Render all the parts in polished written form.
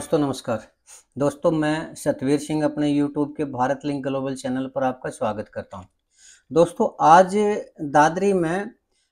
दोस्तों नमस्कार। दोस्तों मैं सतवीर सिंह अपने यूट्यूब के भारत लिंक ग्लोबल चैनल पर आपका स्वागत करता हूं। दोस्तों आज दादरी में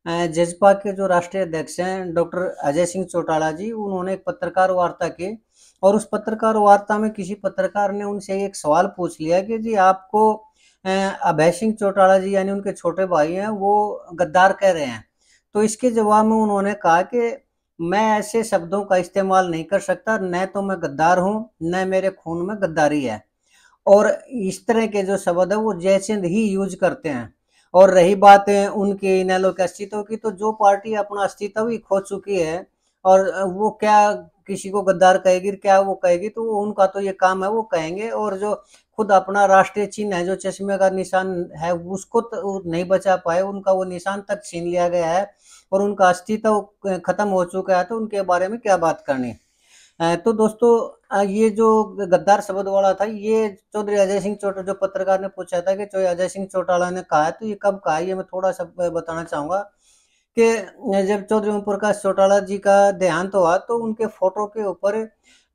जजपा के जो राष्ट्रीय अध्यक्ष हैं डॉक्टर अजय सिंह चौटाला जी, उन्होंने एक पत्रकार वार्ता की और उस पत्रकार वार्ता में किसी पत्रकार ने उनसे एक सवाल पूछ लिया कि जी आपको अभय सिंह चौटाला जी यानी उनके छोटे भाई हैं वो गद्दार कह रहे हैं। तो इसके जवाब में उन्होंने कहा कि मैं ऐसे शब्दों का इस्तेमाल नहीं कर सकता, न तो मैं गद्दार हूँ न मेरे खून में गद्दारी है। और इस तरह के जो शब्द है वो जयचंद ही यूज करते हैं। और रही बात है उनके इनेलो के अस्तित्व की, तो जो पार्टी अपना अस्तित्व ही खो चुकी है और वो क्या किसी को गद्दार कहेगी, क्या वो कहेगी, तो उनका तो ये काम है वो कहेंगे। और जो खुद अपना राष्ट्रीय चिन्ह है जो चश्मे का निशान है उसको तो नहीं बचा पाए, उनका वो निशान तक छीन लिया गया है और उनका अस्तित्व खत्म हो चुका है, तो उनके बारे में क्या बात करनी। तो दोस्तों ये जो गद्दार शब्द वाला था ये चौधरी अजय सिंह चौटाला, जो पत्रकार ने पूछा था कि चौधरी अजय सिंह चौटाला ने कहा है, तो ये कब कहा है ये मैं थोड़ा सा बताना चाहूंगा कि जब चौधरी ओम प्रकाश चौटाला जी का देहांत हुआ तो उनके फोटो के ऊपर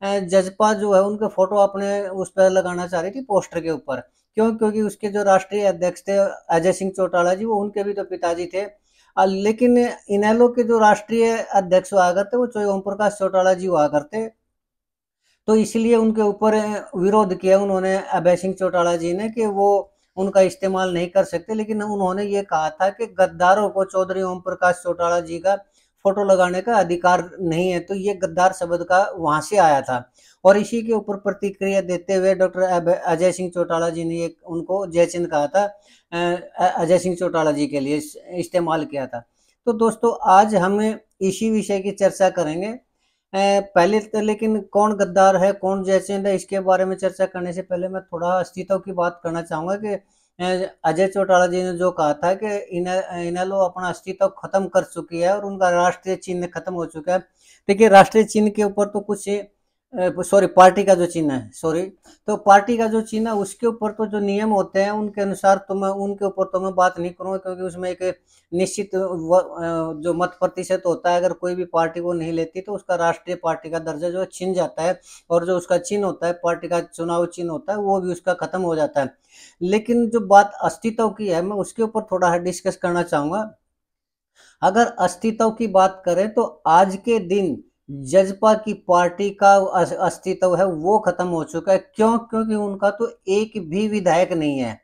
जजपा जो है उनके फोटो अपने उस पर लगाना चाह रही थी पोस्टर के ऊपर। क्यों? क्योंकि उसके जो राष्ट्रीय अध्यक्ष थे अजय सिंह चौटाला जी, वो उनके भी तो पिताजी थे। लेकिन इनेलो के जो राष्ट्रीय अध्यक्ष हुआ करते वो चौधरी ओम प्रकाश चौटाला जी हुआ करते, तो इसलिए उनके ऊपर विरोध किया उन्होंने अभय सिंह चौटाला जी ने कि वो उनका इस्तेमाल नहीं कर सकते। लेकिन उन्होंने ये कहा था कि गद्दारों को चौधरी ओम प्रकाश चौटाला जी का फोटो लगाने का अधिकार नहीं है, तो ये गद्दार शब्द का वहां से आया था। और इसी के ऊपर प्रतिक्रिया देते हुए डॉक्टर अजय सिंह चौटाला जी ने एक उनको जयचंद कहा था, अजय सिंह चौटाला जी के लिए इस्तेमाल किया था। तो दोस्तों आज हम इसी विषय की चर्चा करेंगे। पहले तो लेकिन कौन गद्दार है कौन जयचंद है इसके बारे में चर्चा करने से पहले मैं थोड़ा अस्तित्व की बात करना चाहूंगा कि अजय चौटाला जी ने जो कहा था कि इनेलो अपना अस्तित्व खत्म कर चुकी है और उनका राष्ट्रीय चिन्ह खत्म हो चुका है। देखिए राष्ट्रीय चिन्ह के ऊपर तो कुछ सॉरी पार्टी का जो चिन्ह है, सॉरी, तो पार्टी का जो चिन्ह है उसके ऊपर तो जो नियम होते हैं उनके अनुसार तो मैं उनके ऊपर तो मैं बात नहीं करूंगा, क्योंकि उसमें एक निश्चित जो मत प्रतिशत होता है, अगर कोई भी पार्टी को नहीं लेती तो उसका राष्ट्रीय पार्टी का दर्जा जो छिन जाता है और जो उसका चिन्ह होता है पार्टी का चुनाव चिन्ह होता है वो भी उसका खत्म हो जाता है। लेकिन जो बात अस्तित्व की है मैं उसके ऊपर थोड़ा डिस्कस करना चाहूंगा। अगर अस्तित्व की बात करें तो आज के दिन जजपा की पार्टी का अस्तित्व है वो खत्म हो चुका है। क्यों? क्योंकि उनका तो एक भी विधायक नहीं है,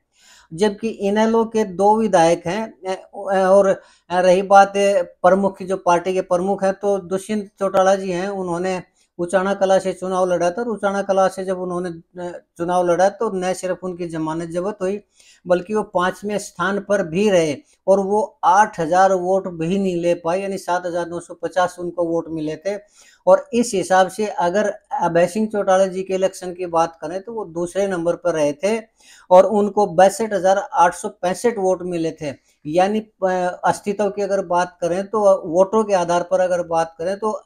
जबकि इनेलो के 2 विधायक हैं। और रही बात प्रमुख जो पार्टी के प्रमुख हैं तो दुष्यंत चौटाला जी हैं, उन्होंने उचाना कला से चुनाव लड़ा था और उचाना कला से जब उन्होंने चुनाव लड़ा तो न सिर्फ उनकी जमानत जब्त हुई बल्कि वो 5वें स्थान पर भी रहे और वो 8,000 वोट भी नहीं ले पाए, यानी 7,950 उनको वोट मिले थे। और इस हिसाब से अगर अभय सिंह चौटाला जी के इलेक्शन की बात करें तो वो दूसरे नंबर पर रहे थे और उनको 62,865 वोट मिले थे। यानी अस्तित्व की अगर बात करें तो वोटों के आधार पर अगर बात करें तो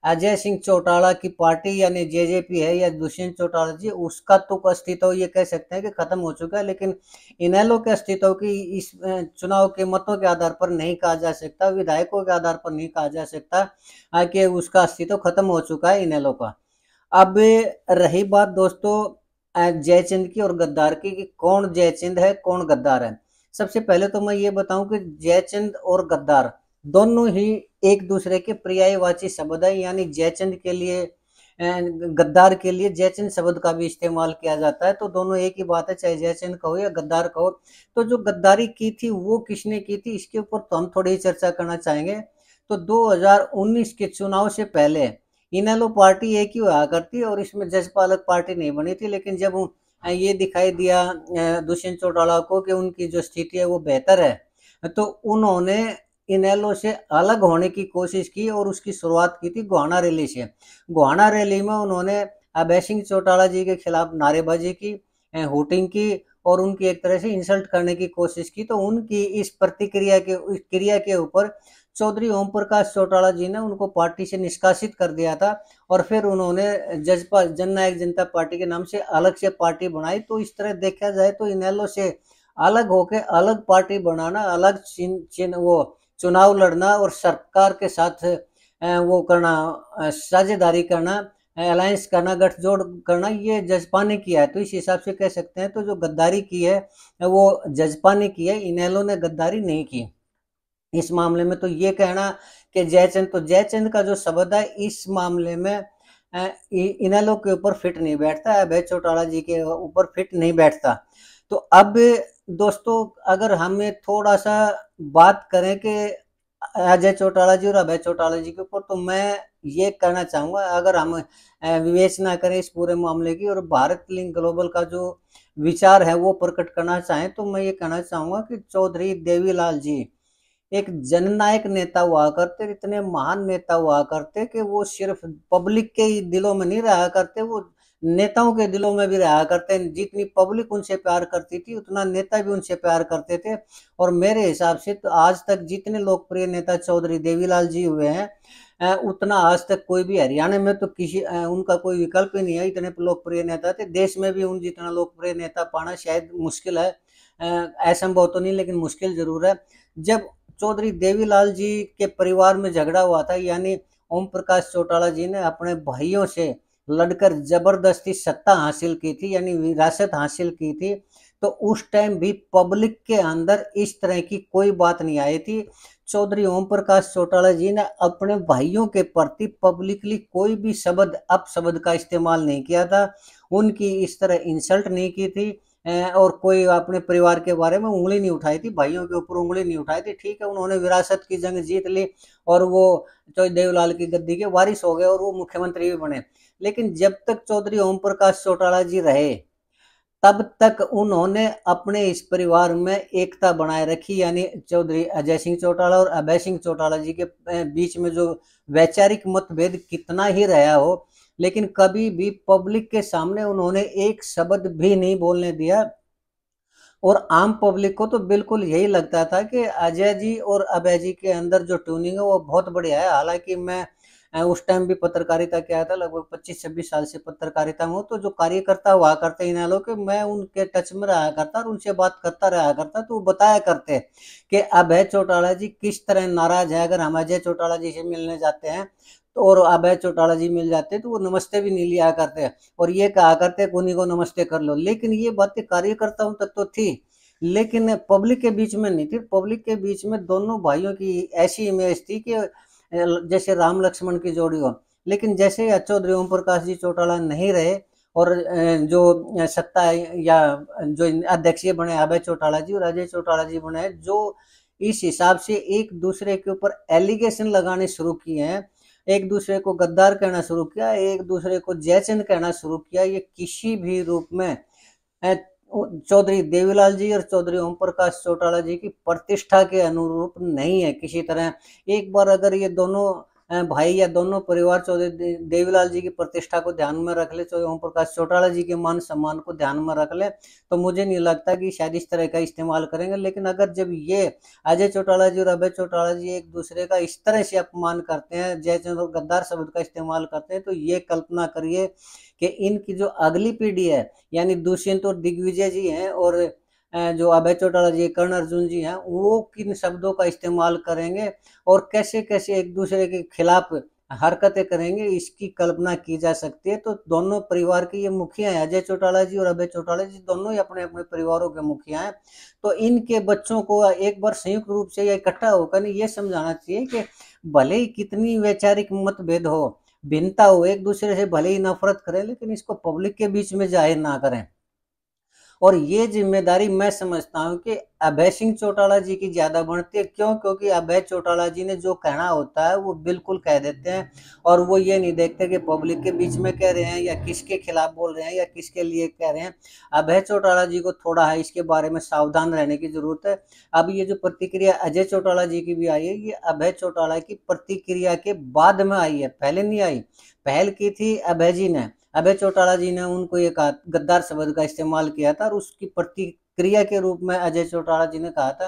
अजय सिंह चौटाला की पार्टी यानी जेजेपी है या दुष्यंत चौटाला जी, उसका तो अस्तित्व ये कह सकते हैं कि खत्म हो चुका है। लेकिन इनेलो के अस्तित्व की इस चुनाव के मतों के आधार पर नहीं कहा जा सकता, विधायकों के आधार पर नहीं कहा जा सकता कि उसका अस्तित्व खत्म हो चुका है इनेलो का। अब रही बात दोस्तों जयचंद की और गद्दार की कि कौन जयचंद है कौन गद्दार है। सबसे पहले तो मैं ये बताऊं कि जयचंद और गद्दार दोनों ही एक दूसरे के पर्यायवाची शब्द है, यानी जयचंद के लिए गद्दार के लिए जयचंद शब्द का भी इस्तेमाल किया जाता है, तो दोनों एक ही बात है, चाहे जयचंद कहो या गद्दार कहो। तो जो गद्दारी की थी वो किसने की थी इसके ऊपर तो हम थोड़ी चर्चा करना चाहेंगे। तो 2019 के चुनाव से पहले इनेलो पार्टी एक ही हुआ करती और इसमें जजपा अलग पार्टी नहीं बनी थी। लेकिन जब ये दिखाई दिया दुष्यंत चौटाला को कि उनकी जो स्थिति है वो बेहतर है तो उन्होंने इनेलो से अलग होने की कोशिश की और उसकी शुरुआत की थी गोहाना रैली से। गोहाना रैली में उन्होंने अभय सिंह चौटाला जी के खिलाफ नारेबाजी की, होर्डिंग की और उनकी एक तरह से इंसल्ट करने की कोशिश की। तो उनकी इस प्रतिक्रिया के क्रिया के ऊपर चौधरी ओम प्रकाश चौटाला जी ने उनको पार्टी से निष्कासित कर दिया था और फिर उन्होंने जजपा जननायक जनता पार्टी के नाम से अलग से पार्टी बनाई। तो इस तरह देखा जाए तो इनेलो से अलग होके अलग पार्टी बनाना, अलग चिन्ह वो चुनाव लड़ना और सरकार के साथ वो करना, साझेदारी करना, अलायंस करना, गठजोड़ करना, ये जजपा ने किया है। तो इस हिसाब से कह सकते हैं, तो जो गद्दारी की है वो जजपा ने की है, इनेलो ने गद्दारी नहीं की इस मामले में। तो ये कहना कि जयचंद, तो जयचंद का जो शब्द है इस मामले में इनेलो के ऊपर फिट नहीं बैठता, अभय चौटाला जी के ऊपर फिट नहीं बैठता। तो अब दोस्तों, अगर हमें थोड़ा सा बात करें कि अजय चौटाला जी और अभय चौटाला जी के ऊपर, तो मैं ये कहना चाहूंगा, अगर हम विवेचना करें इस पूरे मामले की और भारत लिंक ग्लोबल का जो विचार है वो प्रकट करना चाहें, तो मैं ये कहना चाहूंगा कि चौधरी देवीलाल जी एक जननायक नेता हुआ करते, इतने महान नेता हुआ करते कि वो सिर्फ पब्लिक के ही दिलों में नहीं रहा करते, वो नेताओं के दिलों में भी रहा करते। जितनी पब्लिक उनसे प्यार करती थी उतना नेता भी उनसे प्यार करते थे। और मेरे हिसाब से तो आज तक जितने लोकप्रिय नेता चौधरी देवीलाल जी हुए हैं, उतना आज तक कोई भी हरियाणा में तो किसी उनका कोई विकल्प ही नहीं है। इतने लोकप्रिय नेता थे, देश में भी उन जितना लोकप्रिय नेता पाना शायद मुश्किल है, असंभव तो नहीं लेकिन मुश्किल जरूर है। जब चौधरी देवीलाल जी के परिवार में झगड़ा हुआ था, यानी ओम प्रकाश चौटाला जी ने अपने भाइयों से लड़कर जबरदस्ती सत्ता हासिल की थी, यानी विरासत हासिल की थी, तो उस टाइम भी पब्लिक के अंदर इस तरह की कोई बात नहीं आई थी। चौधरी ओम प्रकाश चौटाला जी ने अपने भाइयों के प्रति पब्लिकली कोई भी शब्द अपशब्द का इस्तेमाल नहीं किया था, उनकी इस तरह इंसल्ट नहीं की थी, और कोई अपने परिवार के बारे में उंगली नहीं उठाई थी, भाइयों के ऊपर उंगली नहीं उठाई थी। ठीक है, उन्होंने विरासत की जंग जीत ली और वो चौधरी देवलाल की गद्दी के वारिस हो गए और वो मुख्यमंत्री भी बने। लेकिन जब तक चौधरी ओम प्रकाश चौटाला जी रहे तब तक उन्होंने अपने इस परिवार में एकता बनाए रखी, यानी चौधरी अजय सिंह चौटाला और अभय सिंह चौटाला जी के बीच में जो वैचारिक मतभेद कितना ही रहा हो, लेकिन कभी भी पब्लिक के सामने उन्होंने एक शब्द भी नहीं बोलने दिया। और आम पब्लिक को तो बिल्कुल यही लगता था कि अजय जी और अभय जी के अंदर जो ट्यूनिंग है वो बहुत बढ़िया है। हालांकि मैं उस टाइम भी पत्रकारिता किया था, लगभग 25-26 साल से पत्रकारिता में हूँ, तो जो कार्यकर्ता हुआ करते इनेलो के, मैं उनके टच में रहा करता और उनसे बात करता रहा करता, तो वो बताया करते कि अभय चौटाला जी किस तरह नाराज है। अगर हम अजय चौटाला जी से मिलने जाते हैं तो और अभय चौटाला जी मिल जाते तो वो नमस्ते भी नहीं लिया करते और ये कहा करते उन्हीं को नमस्ते कर लो। लेकिन ये बातें कार्यकर्ताओं तक तो थी, लेकिन पब्लिक के बीच में नहीं थी। पब्लिक के बीच में दोनों भाइयों की ऐसी इमेज थी कि जैसे राम लक्ष्मण की जोड़ी हो। लेकिन जैसे ही चौधरी ओम प्रकाश जी चौटाला नहीं रहे और जो सत्ता या जो अध्यक्षीय बने अभय चौटाला जी और अजय चौटाला जी बने, जो इस हिसाब से एक दूसरे के ऊपर एलिगेशन लगाने शुरू किए हैं, एक दूसरे को गद्दार कहना शुरू किया, एक दूसरे को जयचंद कहना शुरू किया, ये किसी भी रूप में चौधरी देवीलाल जी और चौधरी ओम प्रकाश चौटाला जी की प्रतिष्ठा के अनुरूप नहीं है किसी तरह। एक बार अगर ये दोनों भाई या दोनों परिवार चौधरी देवीलाल जी की प्रतिष्ठा को ध्यान में रख ले, चौधरी ओम प्रकाश चौटाला जी के मान सम्मान को ध्यान में रख ले, तो मुझे नहीं लगता कि शायद इस तरह का इस्तेमाल करेंगे। लेकिन अगर जब ये अजय चौटाला जी और अभय चौटाला जी एक दूसरे का इस तरह से अपमान करते हैं, जयचंद और गद्दार शब्द का इस्तेमाल करते हैं, तो ये कल्पना करिए कि इनकी जो अगली पीढ़ी है, यानी दुष्यंत और दिग्विजय जी हैं और जो अभय चौटाला जी, कर्ण अर्जुन जी हैं, वो किन शब्दों का इस्तेमाल करेंगे और कैसे कैसे एक दूसरे के खिलाफ हरकतें करेंगे, इसकी कल्पना की जा सकती है। तो दोनों परिवार के ये मुखिया हैं, अजय चौटाला जी और अभय चौटाला जी दोनों ही अपने अपने परिवारों के मुखिया हैं। तो इनके बच्चों को एक बार संयुक्त रूप से या इकट्ठा होकर ये समझाना चाहिए कि भले ही कितनी वैचारिक मतभेद हो, भिन्नता हो, एक दूसरे से भले ही नफरत करें, लेकिन इसको पब्लिक के बीच में जाहिर ना करें। और ये जिम्मेदारी मैं समझता हूँ कि अभय सिंह चौटाला जी की ज्यादा बढ़ती है। क्यों? क्योंकि अभय चौटाला जी ने जो कहना होता है वो बिल्कुल कह देते हैं और वो ये नहीं देखते कि पब्लिक के बीच में कह रहे हैं या किसके खिलाफ बोल रहे हैं या किसके लिए कह रहे हैं। अभय चौटाला जी को थोड़ा है इसके बारे में सावधान रहने की जरूरत है। अब ये जो प्रतिक्रिया अजय चौटाला जी की भी आई है, ये अभय चौटाला की प्रतिक्रिया के बाद में आई है, पहले नहीं आई। पहल की थी अभय जी ने, अभय चौटाला जी ने उनको एक गद्दार शब्द का इस्तेमाल किया था और उसकी क्रिया के रूप में अजय चौटाला जी ने कहा था।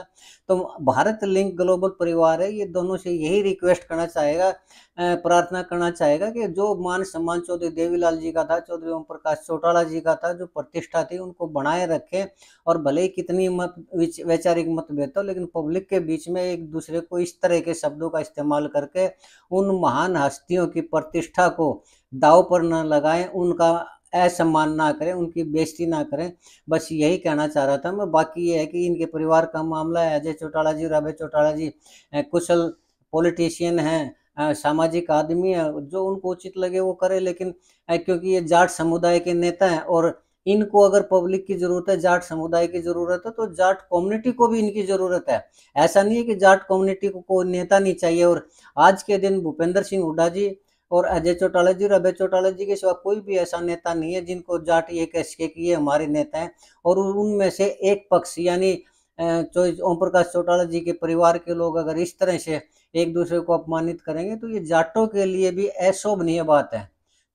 तो भारत लिंक ग्लोबल परिवार है, ये दोनों से यही रिक्वेस्ट करना चाहेगा, प्रार्थना करना चाहेगा कि जो मान सम्मान चौधरी देवीलाल जी का था, चौधरी ओम प्रकाश चौटाला जी का था, जो प्रतिष्ठा थी, उनको बनाए रखें। और भले ही कितनी वैचारिक मतभेद हो, लेकिन पब्लिक के बीच में एक दूसरे को इस तरह के शब्दों का इस्तेमाल करके उन महान हस्तियों की प्रतिष्ठा को दांव पर न लगाएं, उनका असम्मान ना करें, उनकी बेइज्जती ना करें। बस यही कहना चाह रहा था मैं। बाकी ये है कि इनके परिवार का मामला है। अजय चौटाला जी और अभय चौटाला जी कुशल पॉलिटिशियन हैं, सामाजिक आदमी है, जो उनको उचित लगे वो करे। लेकिन क्योंकि ये जाट समुदाय के नेता हैं और इनको अगर पब्लिक की जरूरत है, जाट समुदाय की जरूरत है, तो जाट कम्युनिटी को भी इनकी जरूरत है। ऐसा नहीं है कि जाट कम्युनिटी को कोई नेता नहीं चाहिए। और आज के दिन भूपेंद्र सिंह हुड्डा जी और अजय चौटाला जी और अभय चौटाला जी के सिवा कोई भी ऐसा नेता नहीं है जिनको जाट ये कह सके कि ये हमारे नेता हैं। और उनमें से एक पक्ष यानी ओम प्रकाश चौटाला जी के परिवार के लोग अगर इस तरह से एक दूसरे को अपमानित करेंगे तो ये जाटों के लिए भी अशोभनीय बात है।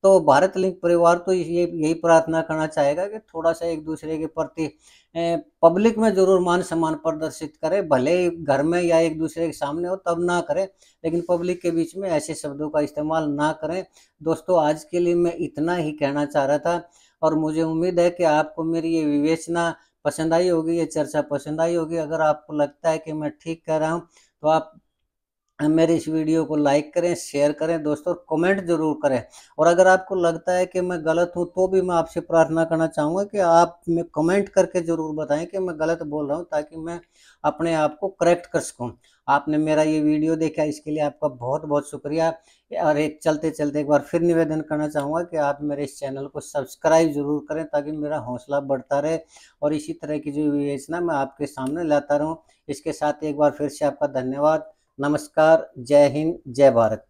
तो भारत लिंक परिवार तो ये यही प्रार्थना करना चाहेगा कि थोड़ा सा एक दूसरे के प्रति पब्लिक में जरूर मान सम्मान प्रदर्शित करें, भले घर में या एक दूसरे के सामने हो तब ना करें, लेकिन पब्लिक के बीच में ऐसे शब्दों का इस्तेमाल ना करें। दोस्तों, आज के लिए मैं इतना ही कहना चाह रहा था और मुझे उम्मीद है कि आपको मेरी ये विवेचना पसंद आई होगी, ये चर्चा पसंद आई होगी। अगर आपको लगता है कि मैं ठीक कह रहा हूँ तो आप मेरे इस वीडियो को लाइक करें, शेयर करें दोस्तों, कमेंट जरूर करें। और अगर आपको लगता है कि मैं गलत हूं तो भी मैं आपसे प्रार्थना करना चाहूँगा कि आप में कमेंट करके जरूर बताएं कि मैं गलत बोल रहा हूं, ताकि मैं अपने आप को करेक्ट कर सकूं। आपने मेरा ये वीडियो देखा, इसके लिए आपका बहुत बहुत शुक्रिया। और एक चलते चलते एक बार फिर निवेदन करना चाहूँगा कि आप मेरे इस चैनल को सब्सक्राइब जरूर करें, ताकि मेरा हौसला बढ़ता रहे और इसी तरह की जो विवेचना मैं आपके सामने लाता रहूँ। इसके साथ एक बार फिर से आपका धन्यवाद। नमस्कार, जय हिंद, जय भारत।